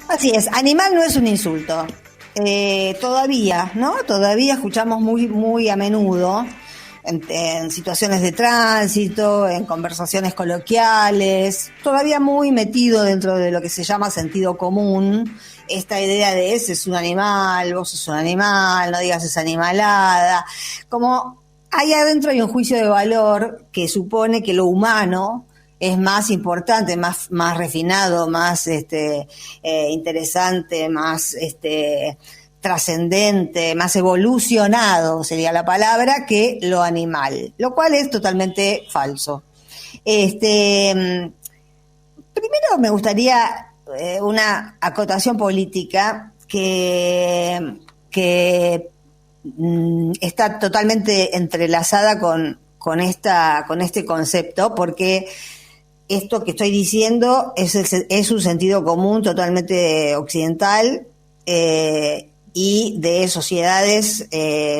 Así es, animal no es un insulto. Todavía, ¿no? Todavía escuchamos muy a menudo en situaciones de tránsito, en conversaciones coloquiales, todavía muy metido dentro de lo que se llama sentido común, esta idea de ese es un animal, vos sos un animal, no digas esa animalada, como ahí adentro hay un juicio de valor que supone que lo humano es más importante, más refinado, más interesante, más trascendente, más evolucionado sería la palabra, que lo animal, lo cual es totalmente falso. Primero me gustaría una acotación política que está totalmente entrelazada con este concepto, porque esto que estoy diciendo es un sentido común totalmente occidental y de sociedades,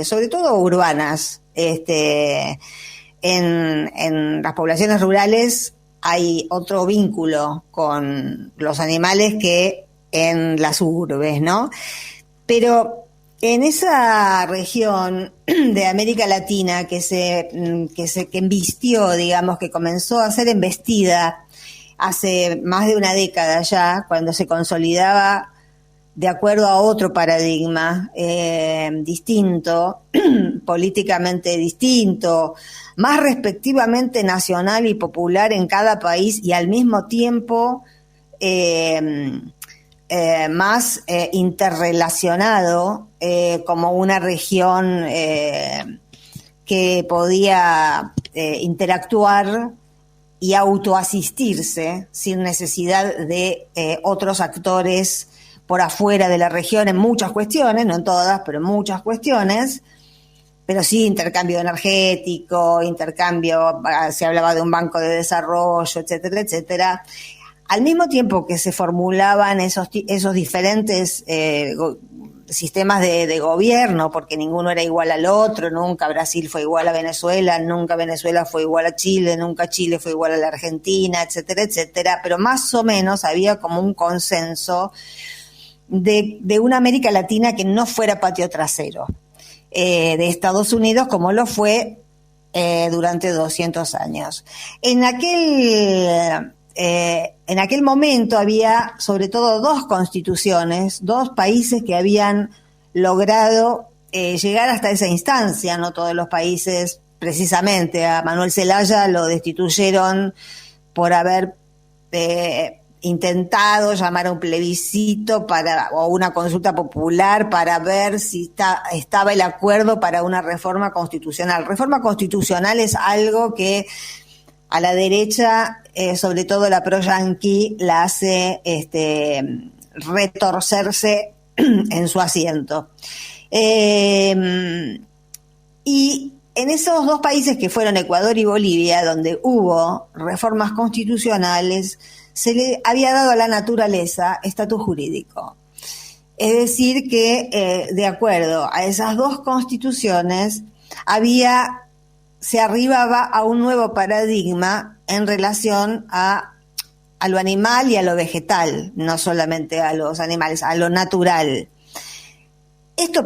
sobre todo urbanas. En las poblaciones rurales hay otro vínculo con los animales que en las urbes, ¿no? Pero en esa región de América Latina que embistió, digamos, que comenzó a ser embestida hace más de una década ya, cuando se consolidaba de acuerdo a otro paradigma distinto, políticamente distinto, más respectivamente nacional y popular en cada país y al mismo tiempo más interrelacionado como una región que podía interactuar y autoasistirse sin necesidad de otros actores por afuera de la región en muchas cuestiones, no en todas, pero en muchas cuestiones, pero sí intercambio energético, se hablaba de un banco de desarrollo, etcétera, etcétera. Al mismo tiempo que se formulaban esos diferentes sistemas de gobierno, porque ninguno era igual al otro, nunca Brasil fue igual a Venezuela, nunca Venezuela fue igual a Chile, nunca Chile fue igual a la Argentina, etcétera, etcétera, pero más o menos había como un consenso de una América Latina que no fuera patio trasero de Estados Unidos como lo fue durante 200 años. En aquel momento había sobre todo dos constituciones, dos países que habían logrado llegar hasta esa instancia, no todos los países precisamente. A Manuel Zelaya lo destituyeron por haber intentado llamar a un plebiscito o una consulta popular para ver si estaba el acuerdo para una reforma constitucional. Reforma constitucional es algo que a la derecha, sobre todo la pro-yanqui, la hace retorcerse en su asiento. Y en esos dos países que fueron Ecuador y Bolivia, donde hubo reformas constitucionales, se le había dado a la naturaleza estatus jurídico. Es decir que, de acuerdo a esas dos constituciones, se arribaba a un nuevo paradigma en relación a lo animal y a lo vegetal, no solamente a los animales, a lo natural. Esto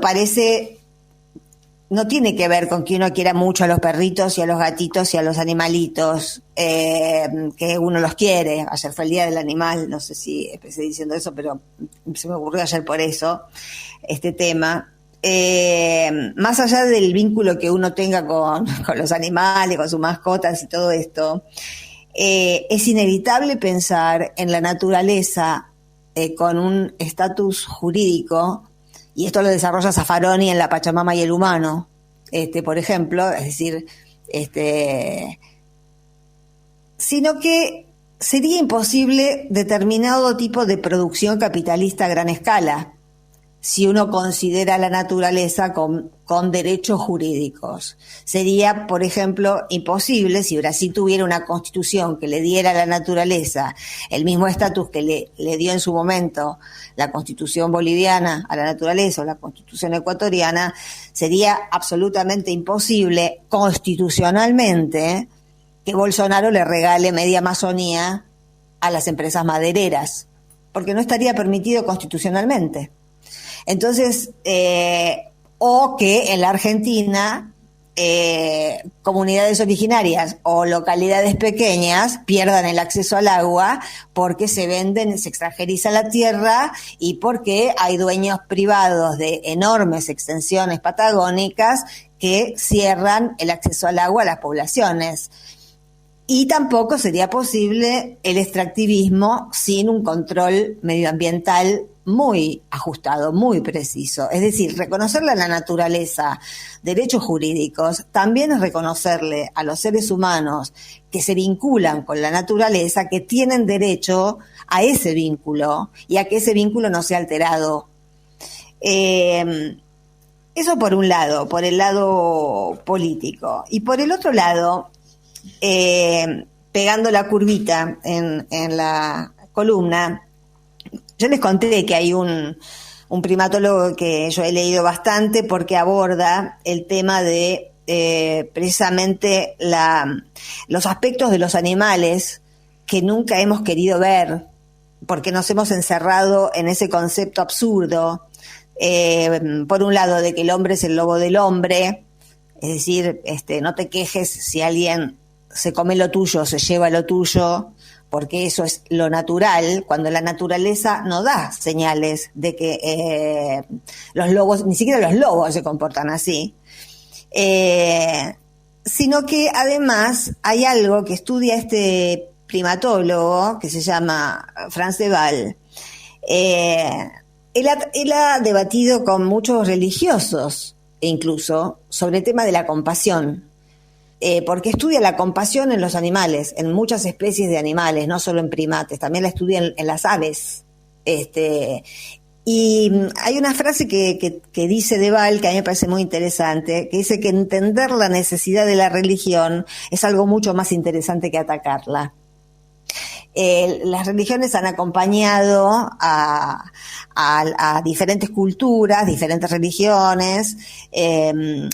no tiene que ver con que uno quiera mucho a los perritos y a los gatitos y a los animalitos, que uno los quiere. Ayer fue el Día del Animal, no sé si empecé diciendo eso, pero se me ocurrió ayer por eso, este tema. Más allá del vínculo que uno tenga con los animales, con sus mascotas y todo esto, es inevitable pensar en la naturaleza con un estatus jurídico, y esto lo desarrolla Zaffaroni en La Pachamama y el humano, por ejemplo, es decir, sino que sería imposible determinado tipo de producción capitalista a gran escala si uno considera la naturaleza con derechos jurídicos. Sería, por ejemplo, imposible si Brasil tuviera una constitución que le diera a la naturaleza el mismo estatus que le dio en su momento la constitución boliviana a la naturaleza o la constitución ecuatoriana. Sería absolutamente imposible constitucionalmente que Bolsonaro le regale media Amazonía a las empresas madereras. porque no estaría permitido constitucionalmente. Entonces, o que en la Argentina comunidades originarias o localidades pequeñas pierdan el acceso al agua porque se extranjeriza la tierra y porque hay dueños privados de enormes extensiones patagónicas que cierran el acceso al agua a las poblaciones. Y tampoco sería posible el extractivismo sin un control medioambiental muy ajustado, muy preciso. Es decir, reconocerle a la naturaleza derechos jurídicos también es reconocerle a los seres humanos que se vinculan con la naturaleza, que tienen derecho a ese vínculo y a que ese vínculo no sea alterado. Eso por un lado, por el lado político. Y por el otro lado, pegando la curvita en la columna, yo les conté que hay un primatólogo que yo he leído bastante porque aborda el tema de precisamente los aspectos de los animales que nunca hemos querido ver porque nos hemos encerrado en ese concepto absurdo, por un lado de que el hombre es el lobo del hombre, es decir, no te quejes si alguien se come lo tuyo, se lleva lo tuyo, porque eso es lo natural, cuando la naturaleza no da señales de que los lobos, ni siquiera los lobos se comportan así, sino que además hay algo que estudia este primatólogo, que se llama Frans de Waal. Él ha debatido con muchos religiosos, incluso, sobre el tema de la compasión. Porque estudia la compasión en los animales, en muchas especies de animales, no solo en primates, también la estudia en las aves. Y hay una frase que dice de Waal que a mí me parece muy interesante, que dice que entender la necesidad de la religión es algo mucho más interesante que atacarla. Las religiones han acompañado a diferentes culturas, diferentes religiones,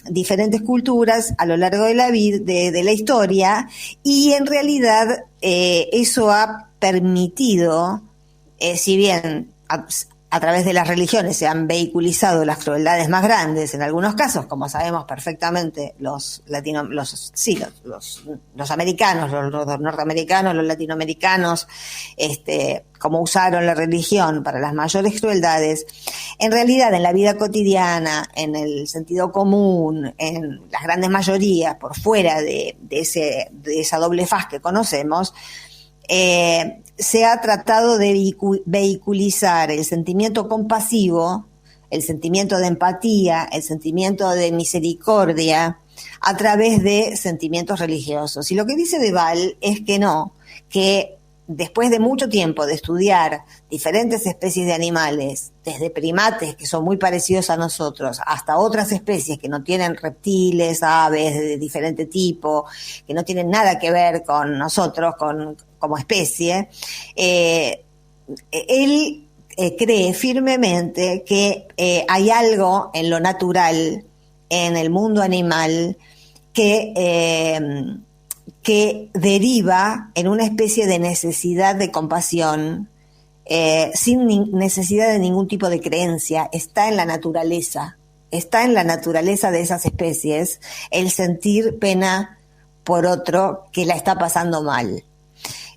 diferentes culturas a lo largo de la historia, y en realidad eso ha permitido, si bien a través de las religiones se han vehiculizado las crueldades más grandes en algunos casos, como sabemos perfectamente los americanos, los norteamericanos, los latinoamericanos, como usaron la religión para las mayores crueldades. En realidad, en la vida cotidiana, en el sentido común, en las grandes mayorías, por fuera de esa doble faz que conocemos, se ha tratado de vehiculizar el sentimiento compasivo, el sentimiento de empatía, el sentimiento de misericordia a través de sentimientos religiosos. Y lo que dice de Waal es que no, que después de mucho tiempo de estudiar diferentes especies de animales, desde primates que son muy parecidos a nosotros, hasta otras especies que no tienen reptiles, aves de diferente tipo, que no tienen nada que ver con nosotros como especie, él cree firmemente que hay algo en lo natural, en el mundo animal, que deriva en una especie de necesidad de compasión, sin necesidad de ningún tipo de creencia. Está en la naturaleza de esas especies el sentir pena por otro que la está pasando mal.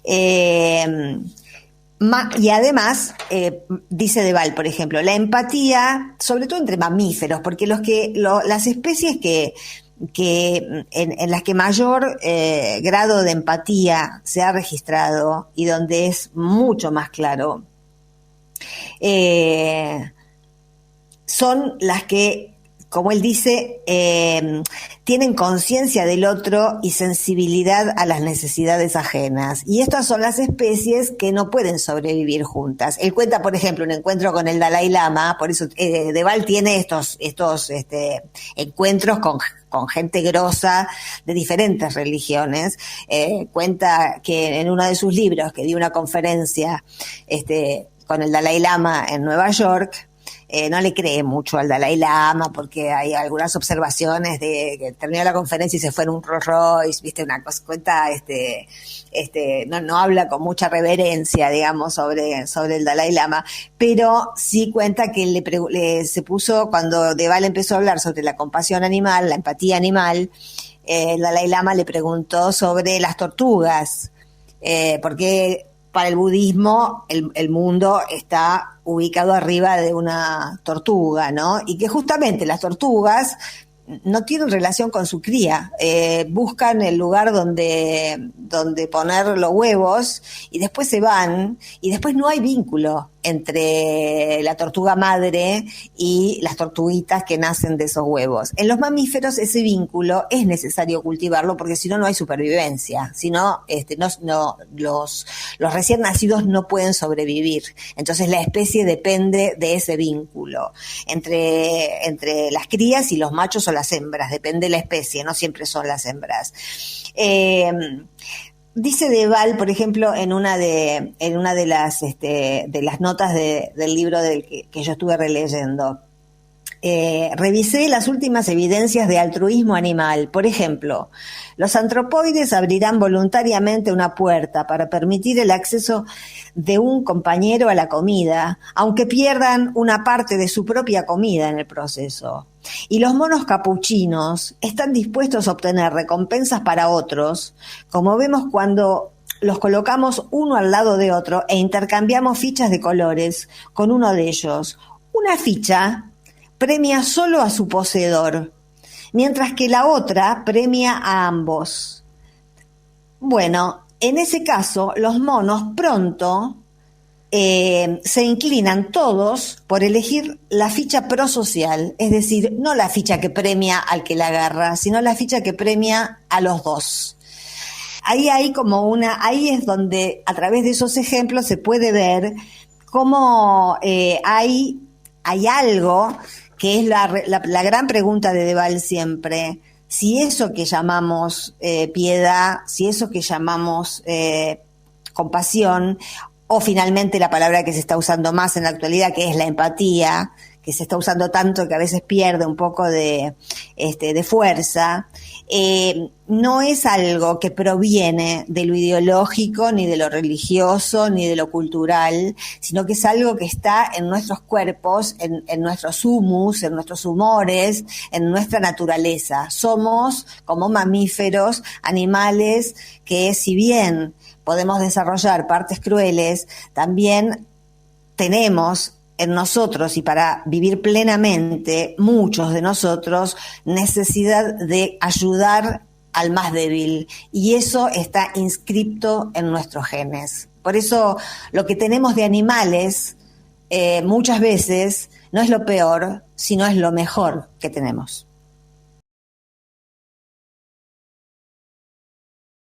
Y además, dice de Waal, por ejemplo, la empatía, sobre todo entre mamíferos, porque las especies en las que mayor grado de empatía se ha registrado y donde es mucho más claro, son las que, como él dice, tienen conciencia del otro y sensibilidad a las necesidades ajenas. Y estas son las especies que no pueden sobrevivir juntas. Él cuenta, por ejemplo, un encuentro con el Dalai Lama, por eso de Waal tiene estos encuentros con gente grosa de diferentes religiones. Cuenta que en uno de sus libros, que dio una conferencia con el Dalai Lama en Nueva York, no le cree mucho al Dalai Lama porque hay algunas observaciones de que terminó la conferencia y se fue en un Rolls Royce, viste, una cosa, cuenta, no habla con mucha reverencia, digamos, sobre el Dalai Lama, pero sí cuenta que se puso, cuando Deval empezó a hablar sobre la compasión animal, la empatía animal, el Dalai Lama le preguntó sobre las tortugas, porque para el budismo el mundo está ubicado arriba de una tortuga, ¿no? Y que justamente las tortugas no tienen relación con su cría, buscan el lugar donde poner los huevos y después se van, y después no hay vínculo entre la tortuga madre y las tortuguitas que nacen de esos huevos. En los mamíferos ese vínculo es necesario cultivarlo porque si no, no hay supervivencia, si no, los recién nacidos no pueden sobrevivir. Entonces la especie depende de ese vínculo entre las crías y los machos o las hembras, depende de la especie, no siempre son las hembras. Dice Deval, por ejemplo, en una de las notas del libro que yo estuve releyendo, revisé las últimas evidencias de altruismo animal. Por ejemplo, los antropoides abrirán voluntariamente una puerta para permitir el acceso de un compañero a la comida, aunque pierdan una parte de su propia comida en el proceso. Y los monos capuchinos están dispuestos a obtener recompensas para otros, como vemos cuando los colocamos uno al lado de otro e intercambiamos fichas de colores con uno de ellos. Una ficha premia solo a su poseedor, mientras que la otra premia a ambos. Bueno, en ese caso, los monos pronto se inclinan todos por elegir la ficha prosocial, es decir, no la ficha que premia al que la agarra, sino la ficha que premia a los dos. Ahí es donde a través de esos ejemplos se puede ver cómo hay algo que es la gran pregunta de Deval siempre: si eso que llamamos piedad, si eso que llamamos compasión, o finalmente la palabra que se está usando más en la actualidad, que es la empatía, que se está usando tanto que a veces pierde un poco de fuerza, no es algo que proviene de lo ideológico, ni de lo religioso, ni de lo cultural, sino que es algo que está en nuestros cuerpos, en nuestros humus, en nuestros humores, en nuestra naturaleza. Somos, como mamíferos, animales que, si bien podemos desarrollar partes crueles, también tenemos en nosotros, y para vivir plenamente, muchos de nosotros, necesidad de ayudar al más débil, y eso está inscripto en nuestros genes. Por eso lo que tenemos de animales muchas veces no es lo peor, sino es lo mejor que tenemos.